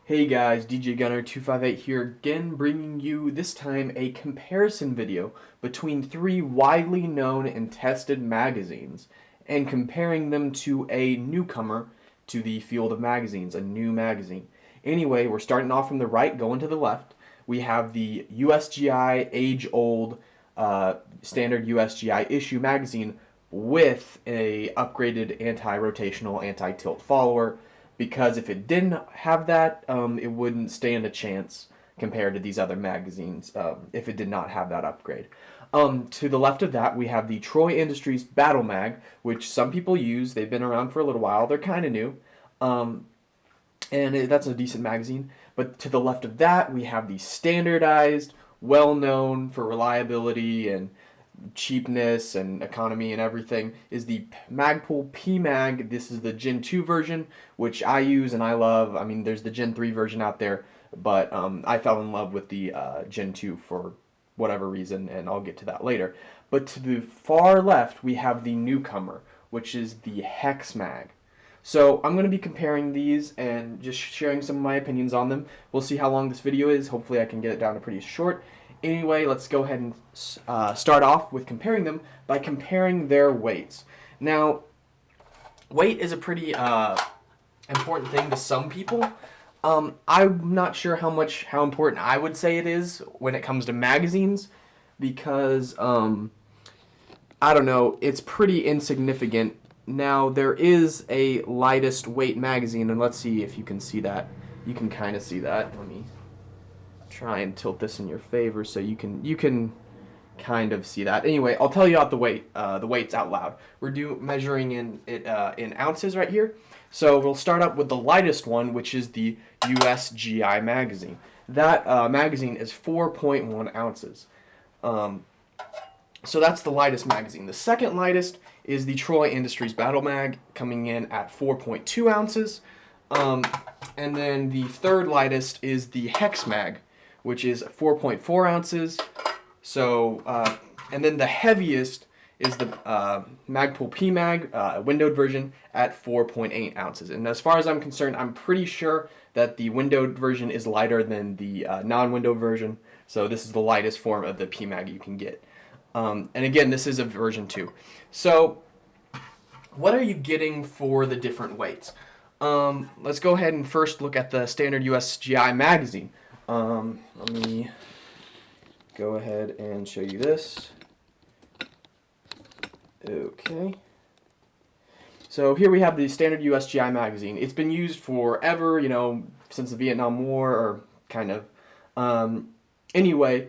Hey guys, DJ Gunner 258 here again, bringing you this time a comparison video between three widely known and tested magazines and comparing them to a newcomer to the field of magazines, a new magazine. Anyway, we're starting off from the right, going to the left. We have the USGI age-old standard USGI issue magazine with a upgraded anti-rotational, anti-tilt follower, because if it didn't have that, it wouldn't stand a chance compared to these other magazines if it did not have that upgrade. To the left of that, we have the Troy Industries Battle Mag, which some people use. They've been around for a little while. They're kind of new, that's a decent magazine. But to the left of that, we have the standardized, well-known for reliability and cheapness and economy and everything, is the Magpul PMAG. This is the Gen 2 version, which I use and I love. I mean, there's the Gen 3 version out there, but I fell in love with the Gen 2 for whatever reason, and I'll get to that later. But to the far left, we have the newcomer, which is the Hex Mag. So I'm going to be comparing these and just sharing some of my opinions on them. We'll see how long this video is. Hopefully I can get it down to pretty short. Anyway, let's go ahead and start off with comparing them by comparing their weights. Now, weight is a pretty important thing to some people. I'm not sure how important I would say it is when it comes to magazines, because I don't know, it's pretty insignificant. Now, there is a lightest weight magazine, and let's see if you can see that. You can kind of see that. Let me try and tilt this in your favor so you can kind of see that. Anyway, I'll tell you out the weights out loud. We're measuring in ounces right here. So we'll start up with the lightest one, which is the USGI magazine. That magazine is 4.1 ounces. So that's the lightest magazine. The second lightest is the Troy Industries Battle Mag, coming in at 4.2 ounces. And then the third lightest is the Hex Mag, which is 4.4 ounces. So, and then the heaviest is the Magpul PMAG, windowed version, at 4.8 ounces. And as far as I'm concerned, I'm pretty sure that the windowed version is lighter than the non-windowed version. So this is the lightest form of the PMAG you can get. And again, this is a version 2. So what are you getting for the different weights? Let's go ahead and first look at the standard USGI magazine. Let me go ahead and show you this. Okay. So here we have the standard USGI magazine. It's been used forever, you know, since the Vietnam War, or kind of. Anyway,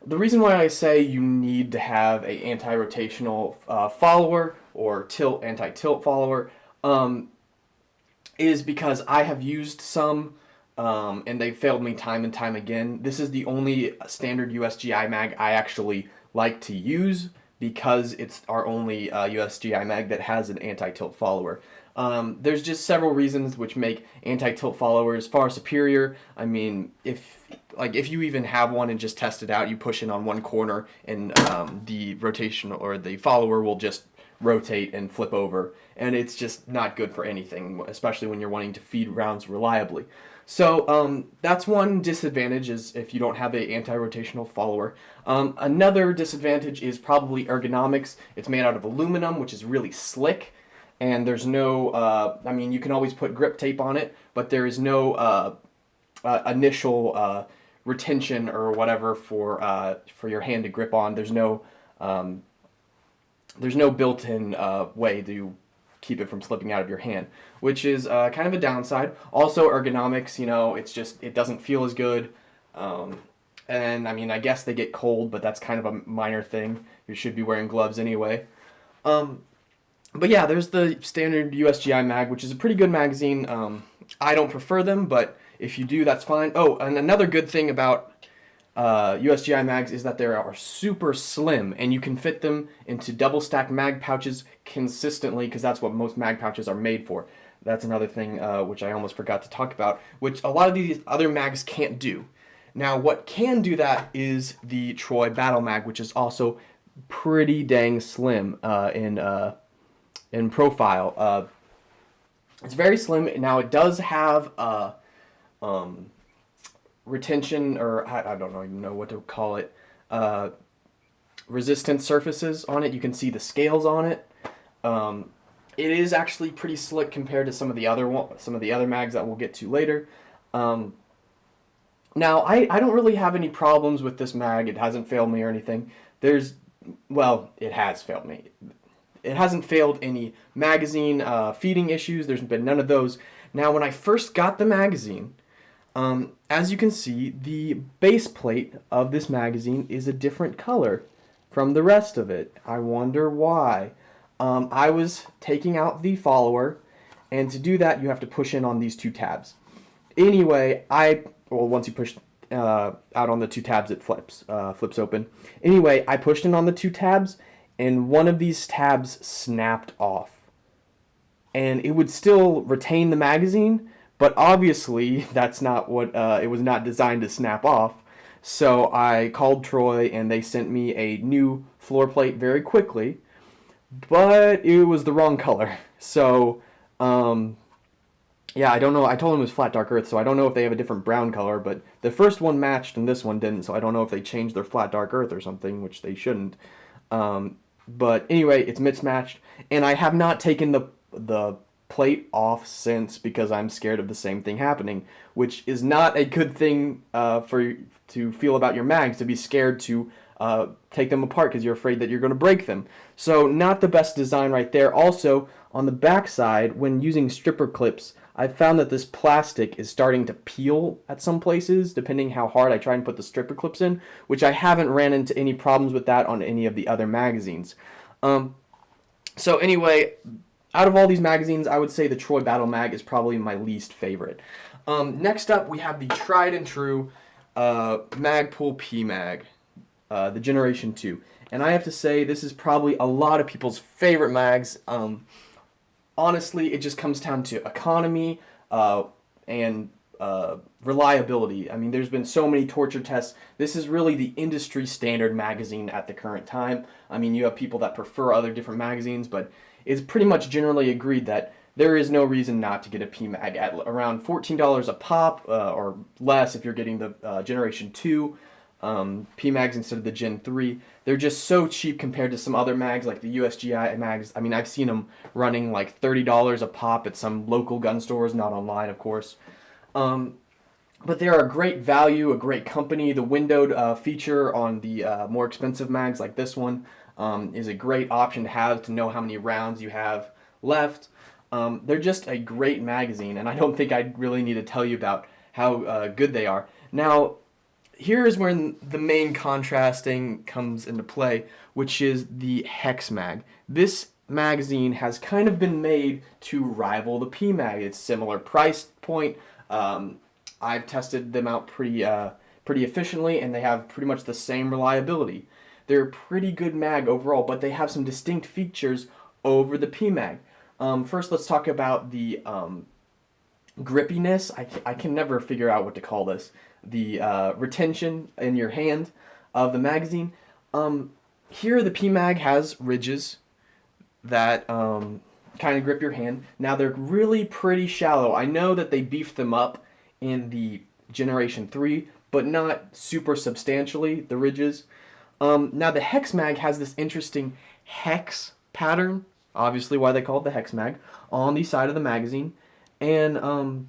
the reason why I say you need to have a anti-rotational follower or anti-tilt follower is because I have used some and they failed me time and time again. This is the only standard USGI mag I actually like to use, because it's our only USGI mag that has an anti-tilt follower. There's just several reasons which make anti-tilt followers far superior. I mean, if you even have one and just test it out, you push it on one corner and the rotation or the follower will just rotate and flip over, and it's just not good for anything, especially when you're wanting to feed rounds reliably. So that's one disadvantage, is if you don't have an anti-rotational follower. Another disadvantage is probably ergonomics. It's made out of aluminum, which is really slick, and there's no, I mean, you can always put grip tape on it, but there is no initial retention or whatever for your hand to grip on. There's no built-in way to keep it from slipping out of your hand, which is kind of a downside. Also, ergonomics, you know, it doesn't feel as good. And I mean, I guess they get cold, but that's kind of a minor thing. You should be wearing gloves anyway. But yeah, there's the standard USGI mag, which is a pretty good magazine. I don't prefer them, but if you do, that's fine. Oh, and another good thing about USGI mags is that they are super slim, and you can fit them into double stack mag pouches consistently, because that's what most mag pouches are made for. That's another thing which I almost forgot to talk about, which a lot of these other mags can't do. Now, what can do that is the Troy Battle Mag, which is also pretty dang slim in profile. It's very slim. Now, it does have retention, or I don't even know what to call it, uh, resistance surfaces on it. You can see the scales on it. It is actually pretty slick compared to some of the other mags that we'll get to later. Now, I don't really have any problems with this mag. It hasn't failed me or anything. Well, it has failed me. It hasn't failed any magazine feeding issues. There's been none of those. Now, when I first got the magazine, as you can see, the base plate of this magazine is a different color from the rest of it. I wonder why. I was taking out the follower, and to do that, you have to push in on these two tabs. Anyway, once you push out on the two tabs, it flips open. Anyway, I pushed in on the two tabs, and one of these tabs snapped off. And it would still retain the magazine, but obviously that's not what, it was not designed to snap off. So I called Troy, and they sent me a new floor plate very quickly, but it was the wrong color. So, yeah, I don't know. I told them it was flat dark earth, so I don't know if they have a different brown color, but the first one matched and this one didn't, so I don't know if they changed their flat dark earth or something, which they shouldn't. But anyway, it's mismatched, and I have not taken the plate off since because I'm scared of the same thing happening, which is not a good thing to feel about your mags, to be scared to take them apart because you're afraid that you're going to break them. So not the best design right there. Also, on the back side, when using stripper clips, I've found that this plastic is starting to peel at some places, depending how hard I try and put the stripper clips in, which I haven't ran into any problems with that on any of the other magazines. So anyway, out of all these magazines, I would say the Troy Battle Mag is probably my least favorite. Next up, we have the tried and true Magpul PMAG, the Generation 2. And I have to say, this is probably a lot of people's favorite mags. Honestly, it just comes down to economy and reliability. I mean, there's been so many torture tests. This is really the industry standard magazine at the current time. I mean, you have people that prefer other different magazines, but it's pretty much generally agreed that there is no reason not to get a PMAG at around $14 a pop or less if you're getting the Generation 2 PMAGs instead of the Gen 3. They're just so cheap compared to some other mags like the USGI mags. I mean, I've seen them running like $30 a pop at some local gun stores, not online, of course. But they're a great value, a great company. The windowed feature on the more expensive mags like this one is a great option to have to know how many rounds you have left. They're just a great magazine, and I don't think I really need to tell you about how good they are. Now, here is when the main contrasting comes into play, which is the Hex Mag. This magazine has kind of been made to rival the PMAG. It's similar price point. I've tested them out pretty efficiently, and they have pretty much the same reliability. They're a pretty good mag overall, but they have some distinct features over the PMAG. First, let's talk about the grippiness. I can never figure out what to call this. The retention in your hand of the magazine. Here the PMAG has ridges that kind of grip your hand. Now they're really pretty shallow. I know that they beefed them up in the Generation 3, but not super substantially, the ridges. Now the Hex Mag has this interesting hex pattern, obviously why they call it the Hex Mag, on the side of the magazine. And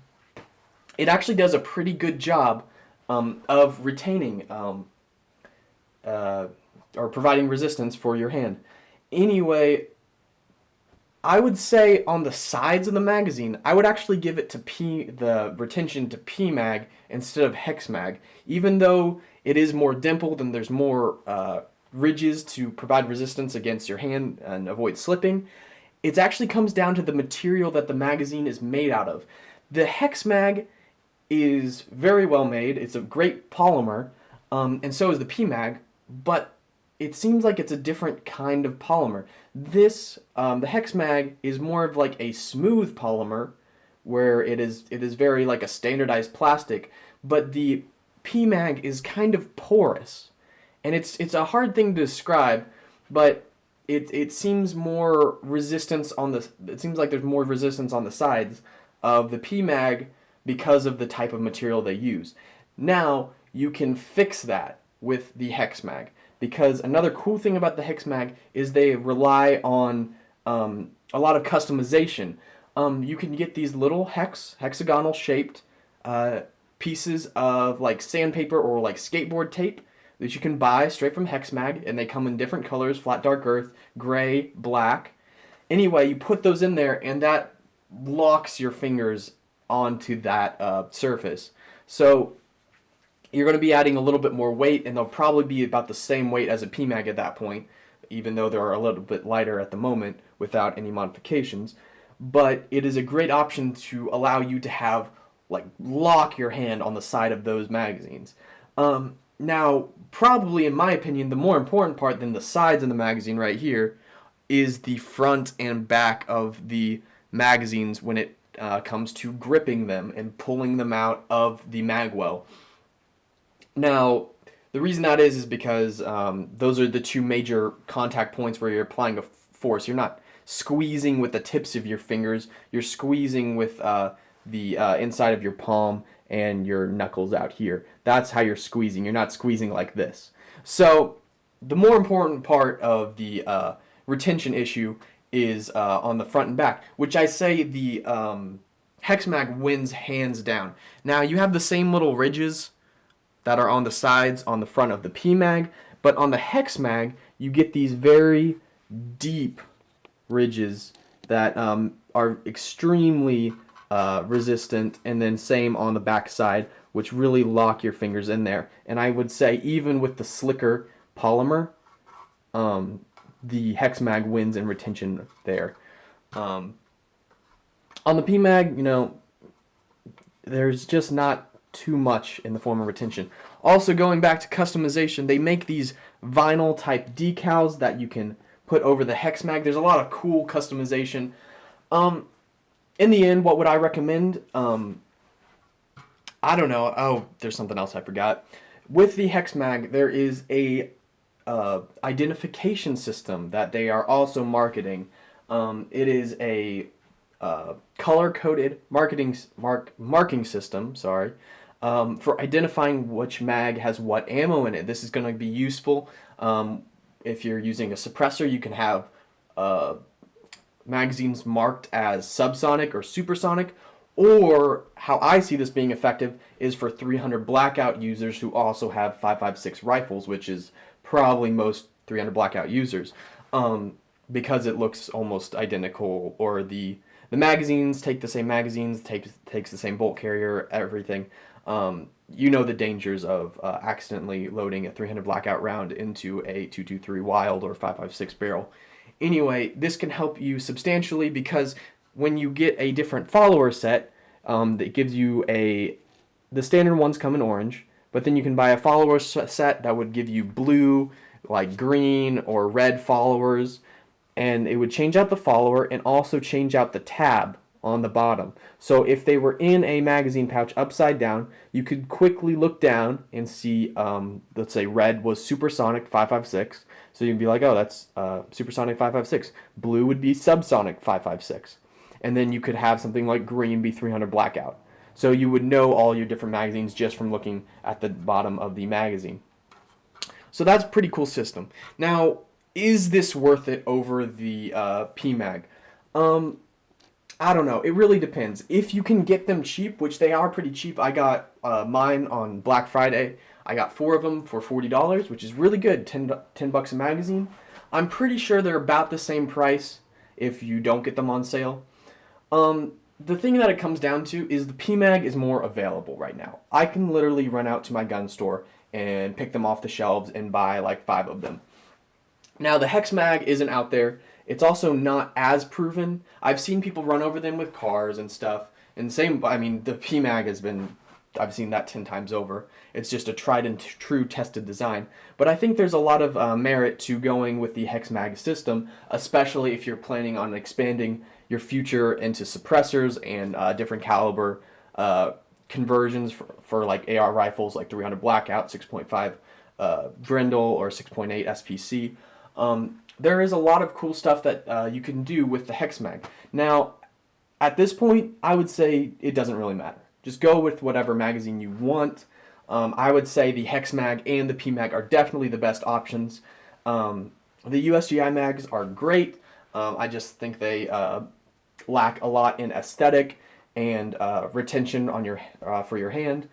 it actually does a pretty good job of retaining or providing resistance for your hand. Anyway, I would say on the sides of the magazine, I would actually give it to the retention to PMAG instead of Hex Mag. Even though it is more dimpled and there's more ridges to provide resistance against your hand and avoid slipping, it actually comes down to the material that the magazine is made out of. The Hex Mag is very well made. It's a great polymer, and so is the PMAG, but it seems like it's a different kind of polymer. This, the Hex Mag, is more of like a smooth polymer, where it is very like a standardized plastic, but the PMAG is kind of porous, and it's a hard thing to describe, but it seems more resistance on the. It seems like there's more resistance on the sides of the PMAG because of the type of material they use. Now, you can fix that with the Hex Mag, because another cool thing about the Hex Mag is they rely on a lot of customization. You can get these little hexagonal shaped pieces of like sandpaper or like skateboard tape that you can buy straight from Hex Mag, and they come in different colors: flat, dark earth, gray, black. Anyway, you put those in there, and that locks your fingers onto that surface. So you're going to be adding a little bit more weight, and they'll probably be about the same weight as a PMAG at that point, even though they're a little bit lighter at the moment without any modifications. But it is a great option to allow you to have, like, lock your hand on the side of those magazines. Now, probably in my opinion, the more important part than the sides of the magazine right here is the front and back of the magazines when it comes to gripping them and pulling them out of the magwell. Now, the reason that is because those are the two major contact points where you're applying a force. You're not squeezing with the tips of your fingers. You're squeezing with the inside of your palm and your knuckles out here. That's how you're squeezing. You're not squeezing like this. So the more important part of the retention issue is on the front and back, which I say the Hexmag wins hands down. Now, you have the same little ridges that are on the sides on the front of the PMAG, but on the Hexmag you get these very deep ridges that are extremely resistant, and then same on the back side, which really lock your fingers in there. And I would say even with the slicker polymer, the Hexmag wins in retention there. On the PMAG, you know, there's just not too much in the form of retention. Also, going back to customization, they make these vinyl type decals that you can put over the Hexmag. There's a lot of cool customization. In the end, what would I recommend? I don't know. Oh, there's something else I forgot. With the Hexmag, there is a identification system that they are also marketing. It is a color-coded marking system, sorry, for identifying which mag has what ammo in it. This is going to be useful if you're using a suppressor. You can have magazines marked as subsonic or supersonic, or how I see this being effective is for 300 blackout users who also have 5.56 rifles, which is probably most 300 blackout users, because it looks almost identical, or the magazines take the same magazines, takes the same bolt carrier, everything. You know the dangers of accidentally loading a 300 blackout round into a 223 Wild or 5.56 barrel. Anyway, this can help you substantially, because when you get a different follower set, that gives you the standard ones come in orange, but then you can buy a follower set that would give you blue, like green or red followers, and it would change out the follower and also change out the tab on the bottom. So if they were in a magazine pouch upside down, you could quickly look down and see, let's say red was supersonic 5.56, so you'd be like, oh, that's supersonic 5.56. Blue would be subsonic 5.56. And then you could have something like green be 300 blackout. So you would know all your different magazines just from looking at the bottom of the magazine. So that's a pretty cool system. Now, is this worth it over the PMAG? I don't know. It really depends. If you can get them cheap, which they are pretty cheap. I got mine on Black Friday. I got 4 of them for $40, which is really good. 10 bucks a magazine. I'm pretty sure they're about the same price if you don't get them on sale. The thing that it comes down to is the PMAG is more available right now. I can literally run out to my gun store and pick them off the shelves and buy like 5 of them. Now, the Hex Mag isn't out there. It's also not as proven. I've seen people run over them with cars and stuff. And same, I mean, the PMAG has been, I've seen that 10 times over. It's just a tried and true tested design. But I think there's a lot of merit to going with the Hex Mag system, especially if you're planning on expanding your future into suppressors and different caliber conversions for like AR rifles, like 300 Blackout, 6.5 Grendel, or 6.8 SPC. There is a lot of cool stuff that you can do with the Hex Mag. Now, at this point, I would say it doesn't really matter. just go with whatever magazine you want. I would say the Hex Mag and the PMAG are definitely the best options. The USGI mags are great. I just think they lack a lot in aesthetic and retention on your for your hand.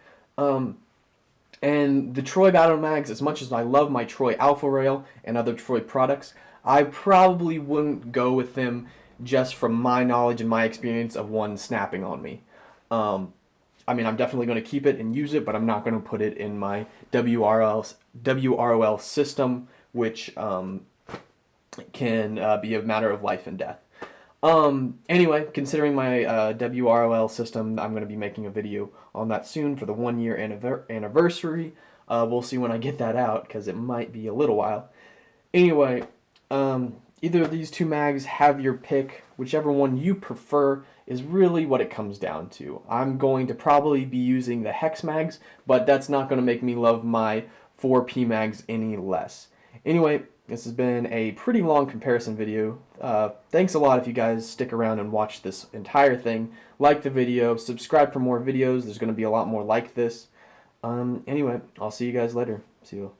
And the Troy Battle Mags, as much as I love my Troy Alpha Rail and other Troy products, I probably wouldn't go with them just from my knowledge and my experience of one snapping on me. I mean, I'm definitely going to keep it and use it, but I'm not going to put it in my WROL system, which can be a matter of life and death. Anyway, considering my WROL system, I'm going to be making a video on that soon for the 1-year anniversary. We'll see when I get that out, because it might be a little while. Anyway, either of these two mags, have your pick. Whichever one you prefer is really what it comes down to. I'm going to probably be using the Hex Mags, but that's not going to make me love my 4 PMags any less. Anyway, this has been a pretty long comparison video. Thanks a lot if you guys stick around and watch this entire thing. Like the video, subscribe for more videos. There's going to be a lot more like this. Anyway, I'll see you guys later. See you.